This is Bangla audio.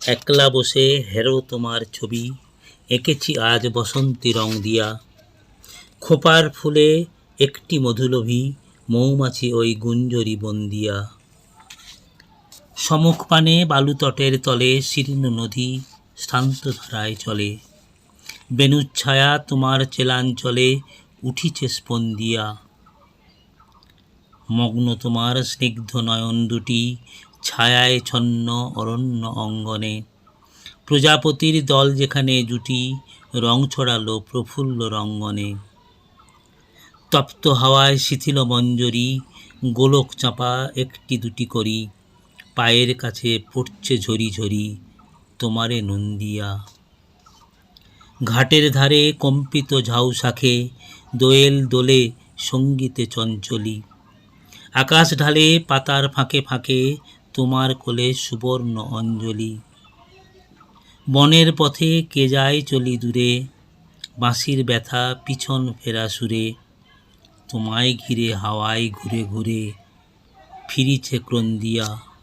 একলা বসে হেরো তোমার ছবি, এঁকেছি আজ বসন্তী রং দিয়া। খোপার ফুলে একটি মধুলোভী, মৌমাছি ওই গুঞ্জরি বন্দিয়া। সমুখ পানে বালুতটের তলে শীর্ণ নদী শান্ত ধারায় চলে। বেণুচ্ছায়া তোমার চেলাঞ্চলে উঠিছে স্পন্দিয়া। মগ্ন তোমার স্নিগ্ধ নয়ন দুটি, ছায়ায় ছন্ন অরণ্য অঙ্গনে। প্রজাপতির দল যেখানে জুটি, রং ছড়ালো প্রফুল্ল রঙ্গনে। তপ্ত হাওয়ায় শিথিল মঞ্জরি, গোলক চাপা একটি দুটি করি। পায়ের কাছে পড়ছে ঝরি ঝরি, তোমারে নন্দিয়া। ঘাটের ধারে কম্পিত ঝাউ শাখে, দোয়েল দোলে সঙ্গীতে চঞ্চলী। আকাশ ঢালে পাতার ফাঁকে ফাঁকে, তোমার কোলে সুবর্ণ অঞ্জলি। বনের পথে কে যায় চলি দূরে, বাঁশির ব্যথা পিছন ফেরা সুরে। তোমায় ঘিরে হাওয়ায় ঘুরে ঘুরে ফিরিছে ক্রন্দিয়া।